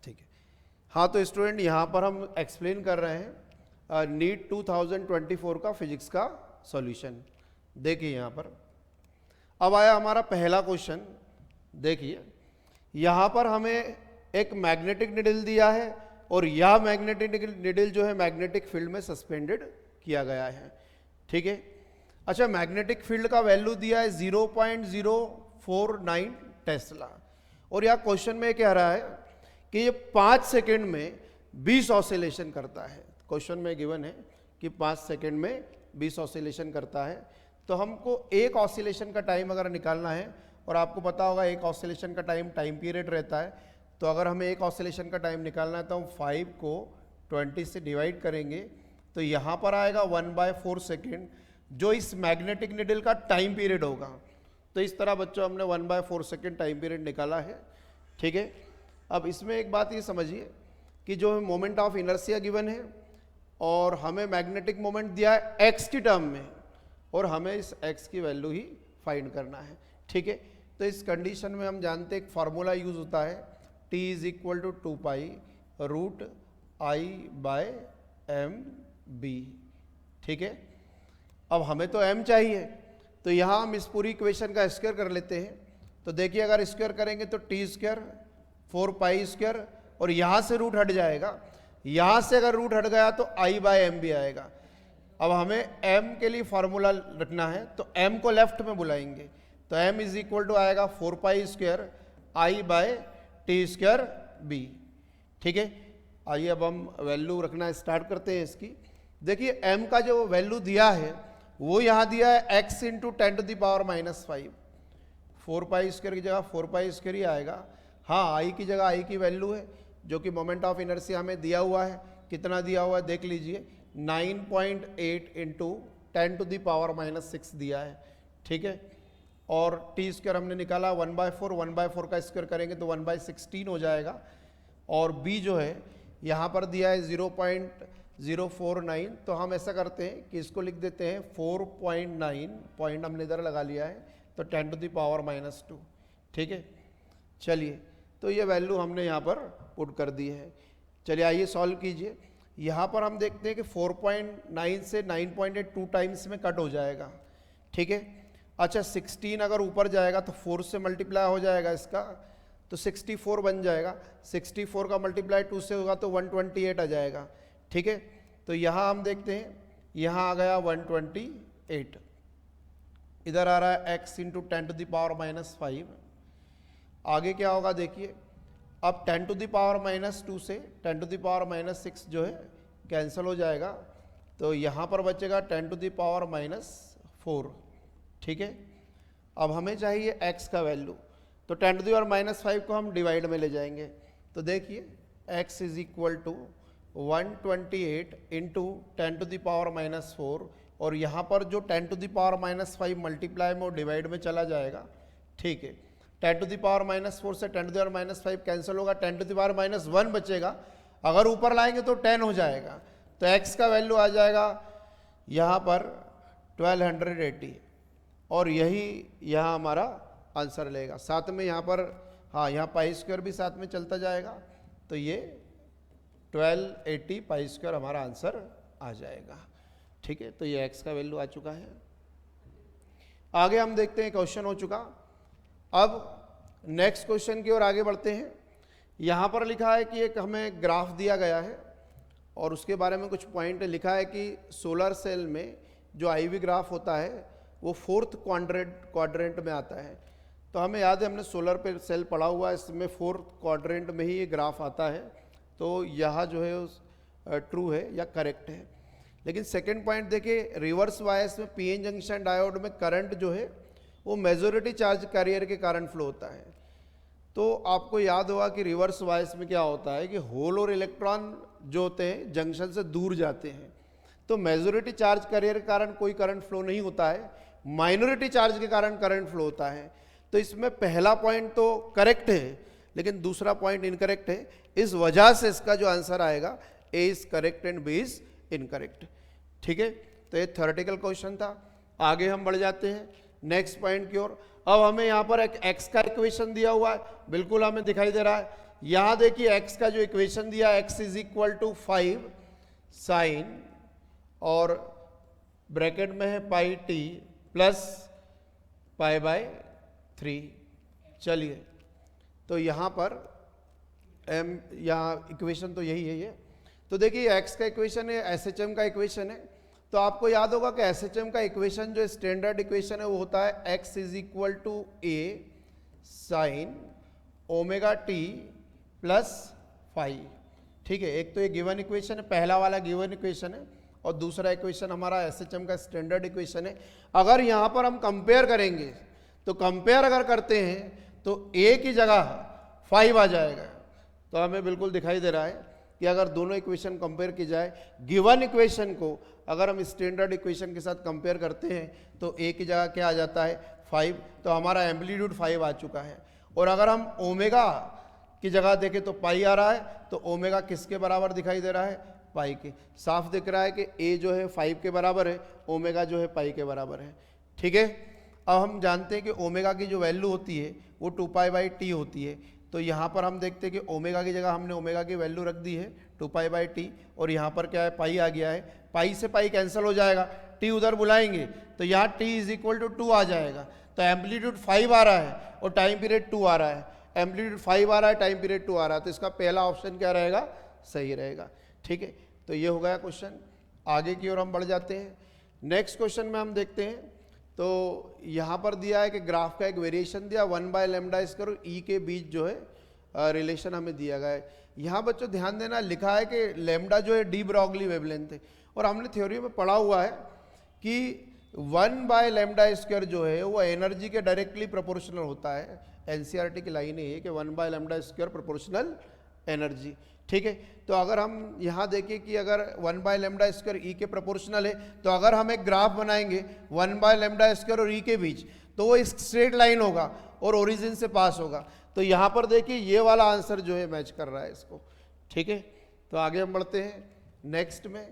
ठीक है। हाँ तो स्टूडेंट यहाँ पर हम एक्सप्लेन कर रहे हैं नीट 2024 का फिजिक्स का सॉल्यूशन। देखिए यहाँ पर अब आया हमारा पहला क्वेश्चन। देखिए यहाँ पर हमें एक मैग्नेटिक निडल दिया है और यह मैग्नेटिक निडल जो है मैग्नेटिक फील्ड में सस्पेंडेड किया गया है। ठीक है। अच्छा, मैग्नेटिक फील्ड का वैल्यू दिया है 0.049 टेस्ला और यह क्वेश्चन में कह रहा है कि ये 5 सेकेंड में 20 ऑसिलेशन करता है। क्वेश्चन में गिवन है कि 5 सेकेंड में 20 ऑसिलेशन करता है। तो हमको एक ऑसिलेशन का टाइम अगर निकालना है, और आपको पता होगा एक ऑसिलेशन का टाइम पीरियड रहता है, तो अगर हमें एक ऑसिलेशन का टाइम निकालना है तो हम 5 को 20 से डिवाइड करेंगे तो यहाँ पर आएगा 1/4 सेकेंड जो इस मैग्नेटिक निडल का टाइम पीरियड होगा। तो इस तरह बच्चों हमने 1/4 सेकेंड टाइम पीरियड निकाला है। ठीक है। अब इसमें एक बात ये समझिए कि जो मोमेंट ऑफ इनर्शिया गिवन है और हमें मैग्नेटिक मोमेंट दिया है एक्स की टर्म में, और हमें इस एक्स की वैल्यू ही फाइंड करना है। ठीक है। तो इस कंडीशन में हम जानते हैं एक फार्मूला यूज होता है T = 2π√I/mb। ठीक है। अब हमें तो m चाहिए, तो यहाँ हम इस पूरी इक्वेशन का स्क्वायर कर लेते हैं। तो देखिए अगर स्क्वायर करेंगे तो t² 4π² और यहाँ से रूट हट जाएगा, यहाँ से अगर रूट हट गया तो I/m भी आएगा। अब हमें m के लिए फार्मूला रखना है तो m को लेफ्ट में बुलाएंगे, तो m = आएगा 4π² I/t²b। ठीक है। आइए अब हम वैल्यू रखना स्टार्ट करते हैं इसकी। देखिए m का जो वैल्यू दिया है वो यहाँ दिया है x × 10⁻⁻5। 4π² की जगह 4π² ही आएगा। हाँ, i की जगह i की वैल्यू है जो कि मोमेंट ऑफ इनर्शिया हमें दिया हुआ है। कितना दिया हुआ है देख लीजिए, 9.8 × 10⁻⁻6 दिया है। ठीक है। और t² हमने निकाला 1/4, 1/4 का स्क्वायर करेंगे तो 1/16 हो जाएगा। और b जो है यहाँ पर दिया है 0.049, तो हम ऐसा करते हैं कि इसको लिख देते हैं 4.9, पॉइंट हमने इधर लगा लिया है, तो 10⁻⁻2। ठीक है। चलिए, तो ये वैल्यू हमने यहाँ पर पुट कर दी है। चलिए आइए सॉल्व कीजिए। यहाँ पर हम देखते हैं कि 4.9 से 9.8 2 टाइम्स में कट हो जाएगा। ठीक है। अच्छा, 16 अगर ऊपर जाएगा तो 4 से मल्टीप्लाई हो जाएगा इसका, तो 64 बन जाएगा। 64 का मल्टीप्लाई 2 से होगा तो 128 आ जाएगा। ठीक है। तो यहाँ हम देखते हैं, यहाँ आ गया 128, इधर आ रहा है x × 10⁻⁻5। आगे क्या होगा देखिए, अब 10⁻⁻2 से 10⁻⁻6 जो है कैंसिल हो जाएगा, तो यहाँ पर बचेगा 10⁻⁻4। ठीक है। अब हमें चाहिए x का वैल्यू, तो 10⁻⁻5 को हम डिवाइड में ले जाएंगे। तो देखिए x = 128 × 10⁻⁻4, और यहाँ पर जो 10⁻⁻5 मल्टीप्लाई में वो डिवाइड में चला जाएगा। ठीक है। 10⁻⁻4 से 10⁻⁻5 कैंसिल होगा, 10⁻⁻1 बचेगा। अगर ऊपर लाएंगे तो 10 हो जाएगा, तो x का वैल्यू आ जाएगा यहाँ पर 1280, और यही यहाँ हमारा आंसर लेगा। साथ में यहाँ पर हाँ, यहाँ π² भी साथ में चलता जाएगा, तो ये 1280 π² हमारा आंसर आ जाएगा। ठीक है। तो ये x का वैल्यू आ चुका है। आगे हम देखते हैं, क्वेश्चन हो चुका। अब नेक्स्ट क्वेश्चन की ओर आगे बढ़ते हैं। यहाँ पर लिखा है कि एक हमें ग्राफ दिया गया है और उसके बारे में कुछ पॉइंट लिखा है कि सोलर सेल में जो IV ग्राफ होता है वो 4th क्वाड्रेंट में आता है। तो हमें याद है, हमने सोलर पे सेल पढ़ा हुआ है, इसमें 4th क्वाड्रेंट में ही ये ग्राफ आता है। तो यह जो है ट्रू है या करेक्ट है। लेकिन सेकंड पॉइंट देखिए, रिवर्स बायस में PN जंक्शन डायोड में करंट जो है वो मेजॉरिटी चार्ज कैरियर के कारण फ्लो होता है। तो आपको याद होगा कि रिवर्स बायस में क्या होता है कि होल और इलेक्ट्रॉन जो होते हैं जंक्शन से दूर जाते हैं, तो मेजॉरिटी चार्ज कैरियर के कारण कोई करंट फ्लो नहीं होता है, माइनॉरिटी चार्ज के कारण करंट फ्लो होता है। तो इसमें पहला पॉइंट तो करेक्ट है, लेकिन दूसरा पॉइंट इनकरेक्ट है। इस वजह से इसका जो आंसर आएगा A is correct and B is incorrect. ठीक है। तो ये थ्योरेटिकल क्वेश्चन था। आगे हम बढ़ जाते हैं नेक्स्ट पॉइंट की ओर। अब हमें यहाँ पर एक x का इक्वेशन दिया हुआ है, बिल्कुल हमें दिखाई दे रहा है। यहां देखिए x का जो इक्वेशन दिया x is equal to 5 sine और ब्रैकेट में है pi T plus pi by 3। चलिए तो यहां पर यहाँ इक्वेशन तो यही है ये। तो देखिए x का इक्वेशन है, SHM का इक्वेशन है। तो आपको याद होगा कि SHM का इक्वेशन जो स्टैंडर्ड इक्वेशन है वो होता है x is equal to a sine omega T plus phi. ठीक है, एक तो ये गिवन इक्वेशन है, पहला वाला गिवन इक्वेशन है, और दूसरा इक्वेशन हमारा SHM का स्टैंडर्ड इक्वेशन है। अगर यहाँ पर हम कंपेयर करेंगे तो कंपेयर अगर करते हैं तो a की जगह 5 आ जाएगा। तो हमें बिल्कुल दिखाई दे रहा है कि अगर दोनों इक्वेशन कंपेयर की जाए, गिवन इक्वेशन को अगर हम स्टैंडर्ड इक्वेशन के साथ कंपेयर करते हैं तो a की जगह क्या आ जाता है 5, तो हमारा एम्पलीट्यूड 5 आ चुका है। और अगर हम ओमेगा की जगह देखें तो पाई आ रहा है, तो ओमेगा किसके बराबर दिखाई दे रहा है, पाई के। साफ दिख रहा है कि a जो है 5 के बराबर है, ओमेगा जो है पाई के बराबर है। ठीक है, अब हम जानते हैं कि ओमेगा की जो वैल्यू होती है वो 2 पाई बाई टी होती है। तो यहाँ पर हम देखते हैं कि ओमेगा की जगह हमने ओमेगा की वैल्यू रख दी है 2 पाई बाई टी, और यहाँ पर क्या है पाई आ गया है। पाई से पाई कैंसिल हो जाएगा, टी उधर बुलाएंगे तो यहाँ टी इज इक्वल टू 2 आ जाएगा। तो एम्पलीट्यूड 5 आ रहा है और टाइम पीरियड 2 आ रहा है। एम्पलीट्यूड 5 आ रहा है, टाइम पीरियड 2 आ रहा है, तो इसका पहला ऑप्शन क्या रहेगा, सही रहेगा। ठीक है, तो ये हो गया क्वेश्चन। आगे की ओर हम बढ़ जाते हैं। नेक्स्ट क्वेश्चन में हम देखते हैं, तो यहाँ पर दिया है कि ग्राफ का एक वेरिएशन दिया 1/λ² ई के बीच जो है रिलेशन हमें दिया गया है। यहाँ बच्चों ध्यान देना, लिखा है कि लैम्डा जो है डी ब्रॉगली वेवलेंथ है, और हमने थ्योरी में पढ़ा हुआ है कि 1/λ² जो है वो एनर्जी के डायरेक्टली प्रोपोर्शनल होता है। एनसीईआरटी की लाइन है कि 1/λ² प्रोपोर्शनल एनर्जी। ठीक है, तो अगर हम यहाँ देखें कि अगर 1/λ² ई के प्रोपोर्शनल है, तो अगर हम एक ग्राफ बनाएंगे 1/λ² और ई के बीच, तो वो स्ट्रेट लाइन होगा और ओरिजिन से पास होगा। तो यहाँ पर देखिए ये वाला आंसर जो है मैच कर रहा है इसको। ठीक है, तो आगे हम बढ़ते हैं नेक्स्ट में।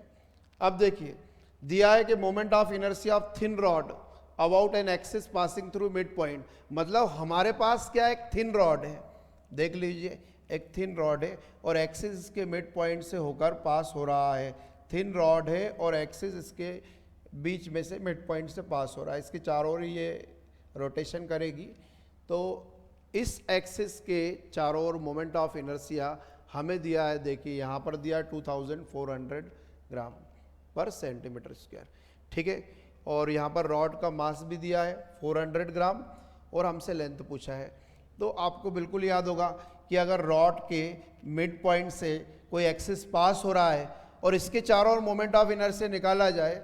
अब देखिए दिया है कि moment of inertia of thin rod about an axis passing through mid point. मतलब हमारे पास क्या एक थिन रॉड है, देख लीजिए एक थिन रॉड है और एक्सिस के मिड पॉइंट से होकर पास हो रहा है। थिन रॉड है और एक्सिस इसके बीच में से मिड पॉइंट से पास हो रहा है। इसके चारों ओर ये रोटेशन करेगी, तो इस एक्सिस के चारों ओर मोमेंट ऑफ इनर्शिया हमें दिया है। देखिए यहाँ पर दिया है 2400 ग्राम पर सेंटीमीटर स्क्वायर। ठीक है, और यहाँ पर रॉड का मास भी दिया है 400 ग्राम और हमसे लेंथ पूछा है। तो आपको बिल्कुल याद होगा कि अगर रॉड के मिड पॉइंट से कोई एक्सिस पास हो रहा है और इसके चारों ओर मोमेंट ऑफ इनर्शिया निकाला जाए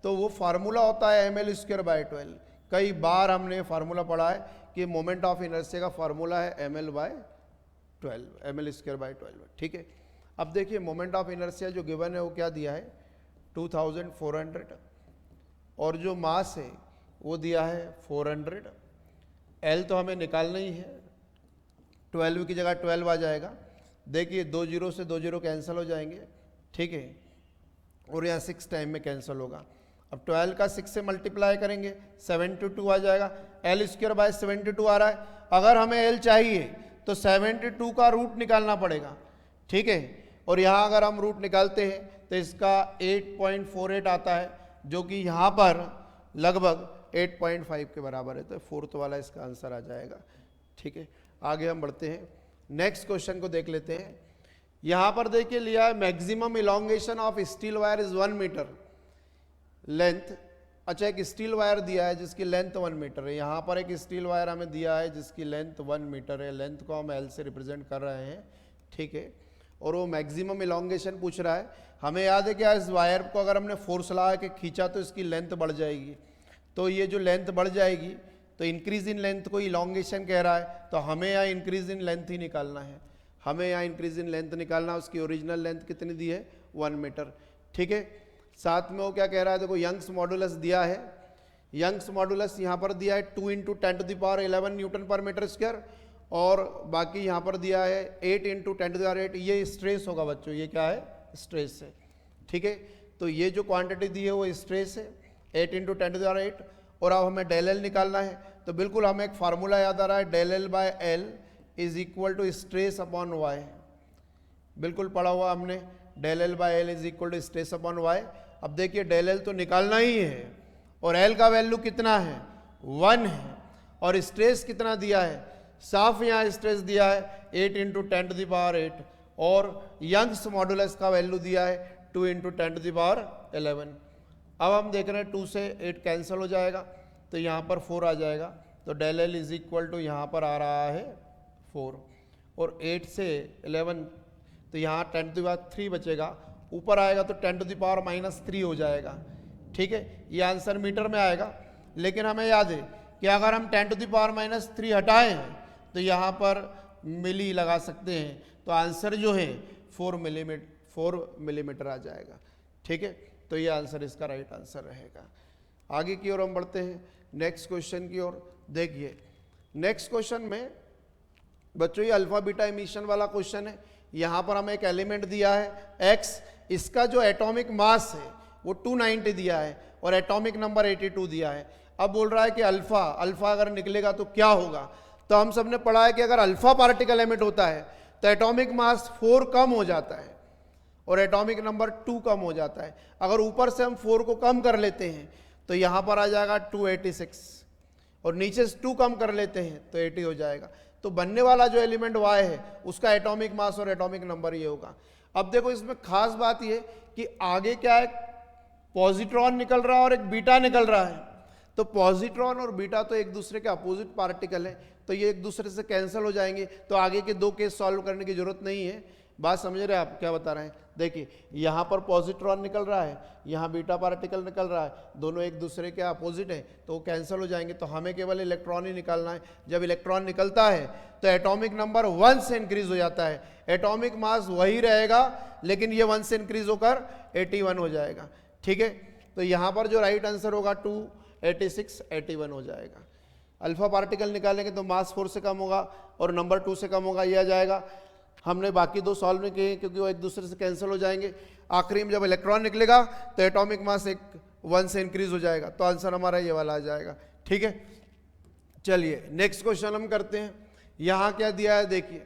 तो वो फार्मूला होता है ml²/12। कई बार हमने फार्मूला पढ़ा है कि मोमेंट ऑफ इनर्शिया का फार्मूला है ml/12, ml²/12। ठीक है, अब देखिए मोमेंट ऑफ इनर्शिया जो गिवन है वो क्या दिया है 2400, और जो मास है वो दिया है 400। एल तो हमें निकालना ही है, 12 की जगह 12 आ जाएगा। देखिए 2 0 से 2 0 कैंसिल हो जाएंगे। ठीक है, और यहाँ 6 टाइम में कैंसिल होगा। अब 12 का 6 से मल्टीप्लाई करेंगे 72 आ जाएगा। L²/72 आ रहा है। अगर हमें L चाहिए तो 72 का रूट निकालना पड़ेगा। ठीक है, और यहाँ अगर हम रूट निकालते हैं तो इसका 8.48 आता है, जो कि यहाँ पर लगभग 8.5 के बराबर है। तो फोर्थ वाला इसका आंसर आ जाएगा। ठीक है, आगे हम बढ़ते हैं, नेक्स्ट क्वेश्चन को देख लेते हैं। यहाँ पर देखिए लिया है maximum elongation of steel wire is 1 metre length. अच्छा, एक स्टील वायर दिया है जिसकी लेंथ 1 मीटर है। यहाँ पर एक स्टील वायर हमें दिया है जिसकी लेंथ 1 मीटर है। लेंथ को हम L से रिप्रेजेंट कर रहे हैं। ठीक है, और वो मैक्सिमम इलोंगेशन पूछ रहा है। हमें याद है कि इस वायर को अगर हमने फोर्स लगा के खींचा तो इसकी लेंथ बढ़ जाएगी। तो ये जो लेंथ बढ़ जाएगी तो इंक्रीज इन लेंथ को इलोंगेशन कह रहा है, तो हमें यहाँ इंक्रीज इन लेंथ ही निकालना है। हमें यहाँ इंक्रीज इन लेंथ निकालना, उसकी ओरिजिनल लेंथ कितनी दी है 1 मीटर। ठीक है, साथ में वो क्या कह रहा है, देखो यंग्स मॉडुलस दिया है। यंग्स मॉडुलस यहाँ पर दिया है 2 × 10⁻11 न्यूटन पर मीटर स्क्वायर, और बाकी यहाँ पर दिया है 8 × 10⁸। ये स्ट्रेस होगा बच्चों, ये क्या है स्ट्रेस है। ठीक है, तो ये जो क्वांटिटी दी है वो स्ट्रेस है 8 × 10⁸। और अब हमें डेल एल निकालना है, तो बिल्कुल हमें एक फार्मूला याद आ रहा है, del L by L is equal to stress upon Y, बिल्कुल पढ़ा हुआ हमने, del L by L is equal to stress upon Y. अब देखिए डेल एल तो निकालना ही है और एल का वैल्यू कितना है 1 है, और स्ट्रेस कितना दिया है, साफ यहाँ स्ट्रेस दिया है 8 इंटू 10 टू द पावर 8, और यंग्स मॉडुलस का वैल्यू दिया है 2 इंटू 10 टू द पावर 11। अब हम देख रहे हैं 2 से 8 कैंसिल हो जाएगा तो यहाँ पर 4 आ जाएगा, तो del L is equal to यहाँ पर आ रहा है 4, और 8 से 11 तो यहाँ 10 टू द पावर 3 बचेगा, ऊपर आएगा तो 10 टू द पावर -3 हो जाएगा। ठीक है, ये आंसर मीटर में आएगा, लेकिन हमें याद है कि अगर हम 10 टू द पावर -3 हटाएं तो यहाँ पर मिली लगा सकते हैं, तो आंसर जो है 4 मिलीमीटर आ जाएगा। ठीक है, तो ये आंसर इसका राइट आंसर रहेगा। आगे की ओर हम बढ़ते हैं नेक्स्ट क्वेश्चन की ओर। देखिए नेक्स्ट क्वेश्चन में बच्चों ये अल्फा बीटा इमिशन वाला क्वेश्चन है। यहाँ पर हमें एक एलिमेंट दिया है x, इसका जो एटॉमिक मास है वो 290 दिया है और एटॉमिक नंबर 82 दिया है। अब बोल रहा है कि अल्फा अगर निकलेगा तो क्या होगा, तो हम सब ने पढ़ा है कि अगर अल्फा पार्टिकल एमिट होता है तो एटॉमिक मास 4 कम हो जाता है और एटॉमिक नंबर 2 कम हो जाता है। अगर ऊपर से हम 4 को कम कर लेते हैं तो यहाँ पर आ जाएगा 286, और नीचे से 2 कम कर लेते हैं तो 80 हो जाएगा। तो बनने वाला जो एलिमेंट y है उसका एटॉमिक मास और एटॉमिक नंबर ये होगा। अब देखो इसमें खास बात ये कि आगे क्या है, पॉजिट्रॉन निकल रहा है और एक बीटा निकल रहा है। तो पॉजिट्रॉन और बीटा तो एक दूसरे के अपोजिट पार्टिकल है, तो ये एक दूसरे से कैंसिल हो जाएंगे, तो आगे के 2 केस सॉल्व करने की जरूरत नहीं है। बात समझ रहे हैं आप क्या बता रहे हैं? देखिए यहाँ पर पॉजिट्रॉन निकल रहा है, यहाँ बीटा पार्टिकल निकल रहा है, दोनों एक दूसरे के अपोजिट हैं तो वो कैंसिल हो जाएंगे, तो हमें केवल इलेक्ट्रॉन ही निकालना है। जब इलेक्ट्रॉन निकलता है तो एटॉमिक नंबर 1 से इंक्रीज हो जाता है, एटॉमिक मास वही रहेगा लेकिन ये 1 से इंक्रीज होकर 81 हो जाएगा। ठीक है, तो यहाँ पर जो राइट आंसर होगा 286 81 हो जाएगा। अल्फा पार्टिकल निकालेंगे तो मास 4 से कम होगा और नंबर 2 से कम होगा, ये आ जाएगा। हमने बाकी 2 सॉल्व नहीं किए क्योंकि वो एक दूसरे से कैंसिल हो जाएंगे। आखिरी में जब इलेक्ट्रॉन निकलेगा तो एटॉमिक मास 1 से इंक्रीज हो जाएगा, तो आंसर हमारा ये वाला आ जाएगा। ठीक है, चलिए नेक्स्ट क्वेश्चन हम करते हैं। यहाँ क्या दिया है देखिए,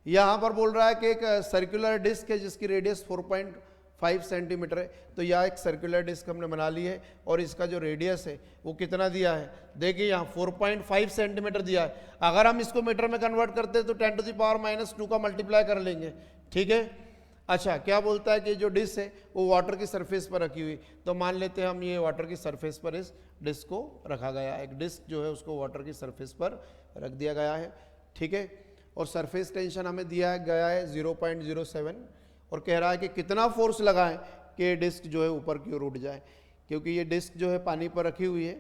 यहाँ पर बोल रहा है कि एक सर्कुलर डिस्क है जिसकी रेडियस 4.5 सेंटीमीटर है। तो यह एक सर्कुलर डिस्क हमने बना ली है और इसका जो रेडियस है वो कितना दिया है, देखिए यहाँ 4.5 सेंटीमीटर दिया है। अगर हम इसको मीटर में कन्वर्ट करते हैं तो 10 टू द पावर -2 का मल्टीप्लाई कर लेंगे। ठीक है, अच्छा क्या बोलता है कि जो डिस्क है वो वाटर की सरफेस पर रखी हुई, तो मान लेते हैं हम ये वाटर की सरफेस पर इस डिस्क को रखा गया है। एक डिस्क जो है उसको वाटर की सरफेस पर रख दिया गया है। ठीक है, और सरफेस टेंशन हमें दिया गया है 0.07 और कह रहा है कि कितना फोर्स लगाएं कि डिस्क जो है ऊपर की ओर उठ जाए, क्योंकि ये डिस्क जो है पानी पर रखी हुई है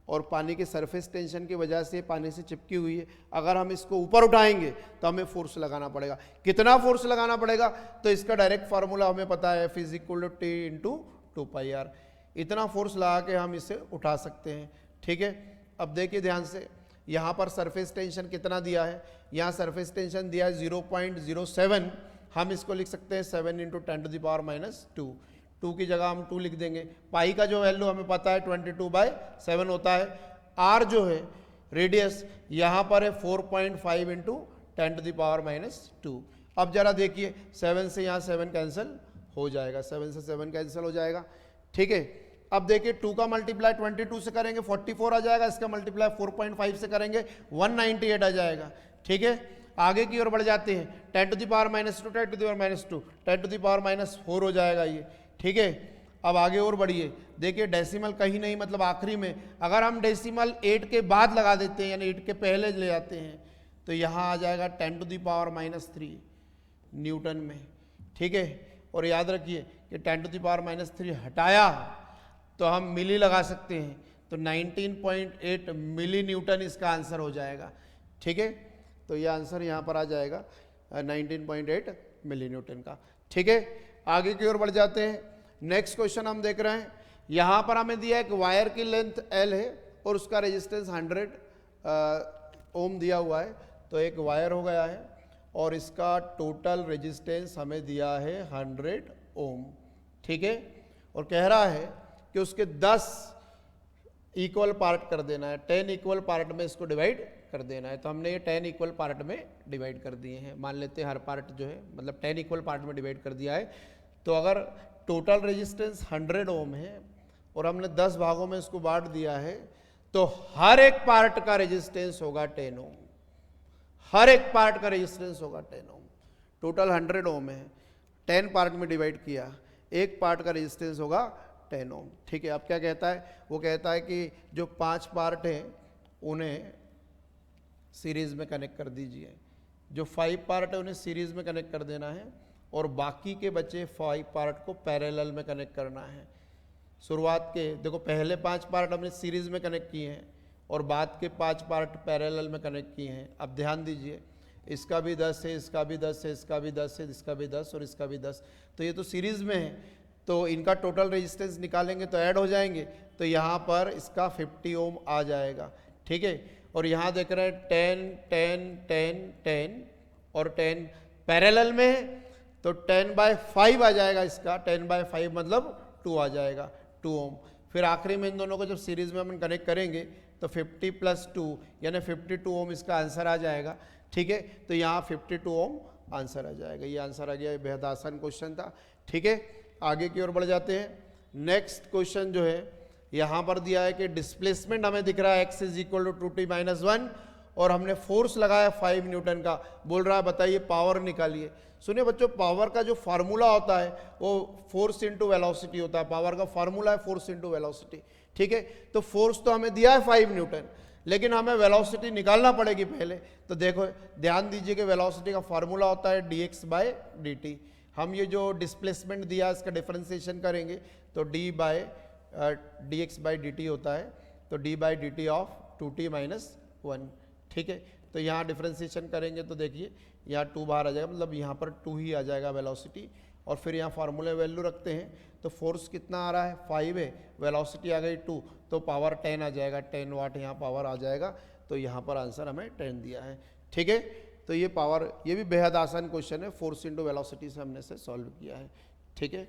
और पानी के सरफेस टेंशन की वजह से पानी से चिपकी हुई है। अगर हम इसको ऊपर उठाएंगे तो हमें फोर्स लगाना पड़ेगा। कितना फोर्स लगाना पड़ेगा, तो इसका डायरेक्ट फार्मूला हमें पता है, F = T × 2πr। इतना फोर्स लगा के हम इसे उठा सकते हैं। ठीक है, अब देखिए ध्यान से, यहाँ पर सरफेस टेंशन कितना दिया है, यहाँ सरफेस टेंशन दिया है 0.07, हम इसको लिख सकते हैं 7 × 10 टू द पावर -2। 2 की जगह हम 2 लिख देंगे। पाई का जो वैल्यू हमें पता है 22/7 होता है। आर जो है रेडियस यहाँ पर है 4.5 × 10 टू द पावर -2। अब जरा देखिए 7 से यहाँ 7 कैंसिल हो जाएगा, 7 से 7 कैंसिल हो जाएगा। ठीक है, अब देखिए 2 का मल्टीप्लाई 22 से करेंगे 44 आ जाएगा, इसका मल्टीप्लाई 4.5 से करेंगे 198 आ जाएगा। ठीक है, आगे की ओर बढ़ जाते हैं, 10 to the power -2 10 to the power -2 10 to the power -4 हो जाएगा ये। ठीक है, अब आगे और बढ़िए, देखिए डेसिमल कहीं नहीं, मतलब आखिरी में अगर हम डेसिमल 8 के बाद लगा देते हैं यानी 8 के पहले ले जाते हैं तो यहाँ आ जाएगा 10 टू द पावर -3 न्यूटन में। ठीक है, और याद रखिए कि 10 टू द पावर -3 हटाया तो हम मिली लगा सकते हैं, तो 19.8 मिली न्यूटन इसका आंसर हो जाएगा। ठीक है, तो ये आंसर यहाँ पर आ जाएगा 19.8 मिली न्यूटन का। ठीक है, आगे की ओर बढ़ जाते हैं। नेक्स्ट क्वेश्चन हम देख रहे हैं, यहाँ पर हमें दिया है कि वायर की लेंथ L है और उसका रेजिस्टेंस 100 ओम दिया हुआ है। तो एक वायर हो गया है और इसका टोटल रेजिस्टेंस हमें दिया है 100 ओम। ठीक है, और कह रहा है कि उसके 10 इक्वल पार्ट कर देना है, 10 इक्वल पार्ट में इसको डिवाइड कर देना है। तो हमने ये 10 इक्वल पार्ट में डिवाइड कर दिए हैं। मान लेते हैं हर पार्ट जो है मतलब 10 इक्वल पार्ट में डिवाइड कर दिया है। तो अगर टोटल रेजिस्टेंस 100 ओम है और हमने 10 भागों में इसको बांट दिया है, तो हर एक पार्ट का रेजिस्टेंस होगा 10 ओम। हर एक पार्ट का रेजिस्टेंस होगा 10 ओम। टोटल 100 ओम है, 10 पार्ट में डिवाइड किया, एक पार्ट का रेजिस्टेंस होगा 10 ओम। ठीक है। अब क्या कहता है, वो कहता है कि जो 5 पार्ट हैं उन्हें सीरीज में कनेक्ट कर दीजिए। जो 5 पार्ट है उन्हें सीरीज में कनेक्ट कर देना है और बाकी के बचे 5 पार्ट को पैरेलल में कनेक्ट करना है। शुरुआत के देखो पहले 5 पार्ट हमने सीरीज में कनेक्ट किए हैं और बाद के 5 पार्ट पैरेलल में कनेक्ट किए हैं। अब ध्यान दीजिए, इसका भी 10 है, इसका भी 10 है, इसका भी 10 है, इसका भी 10 और इसका भी 10। तो ये तो सीरीज में है, तो इनका टोटल रेजिस्टेंस निकालेंगे तो ऐड हो जाएंगे। तो यहाँ पर इसका 50 ओम आ जाएगा। ठीक है। और यहाँ देख रहे हैं 10 10 10 10 और 10 पैरेलल में है, तो 10/5 आ जाएगा इसका। 10/5 मतलब 2 आ जाएगा, 2 ओम। फिर आखिरी में इन दोनों को जब सीरीज में हम कनेक्ट करेंगे तो 50 + 2 यानी 52 ओम इसका आंसर आ जाएगा। ठीक है। तो यहाँ 52 ओम आंसर आ जाएगा। ये आंसर आ गया। ये बेहद आसान क्वेश्चन था। ठीक है। आगे की ओर बढ़ जाते हैं। नेक्स्ट क्वेश्चन जो है यहाँ पर दिया है कि डिस्प्लेसमेंट हमें दिख रहा है x = 2t - 1 और हमने फोर्स लगाया 5 न्यूटन का। बोल रहा है बताइए पावर निकालिए। सुनिए बच्चों, पावर का जो फार्मूला होता है वो फोर्स इंटू वेलोसिटी होता है। पावर का फार्मूला है फोर्स इंटू वेलोसिटी। ठीक है। तो फोर्स तो हमें दिया है 5 न्यूटन, लेकिन हमें वेलोसिटी निकालना पड़ेगी पहले। तो देखो ध्यान दीजिए कि वेलोसिटी का फार्मूला होता है dx/dt। हम ये जो डिस्प्लेसमेंट दिया इसका डिफरेंशिएशन करेंगे तो dx/dt होता है, तो d/dt ऑफ 2t - 1। ठीक है। तो यहाँ डिफरेंशिएशन करेंगे तो देखिए यहाँ 2 बाहर आ जाएगा, मतलब यहाँ पर 2 ही आ जाएगा वेलोसिटी। और फिर यहाँ फार्मूले वैल्यू रखते हैं तो फोर्स कितना आ रहा है 5 है, वेलोसिटी आ गई 2, तो पावर 10 आ जाएगा, 10 वाट यहाँ पावर आ जाएगा। तो यहाँ पर आंसर हमें 10 दिया है। ठीक है। तो ये पावर, ये भी बेहद आसान क्वेश्चन है, फोर्स इंटू वेलोसिटी से हमने से सॉल्व किया है। ठीक है।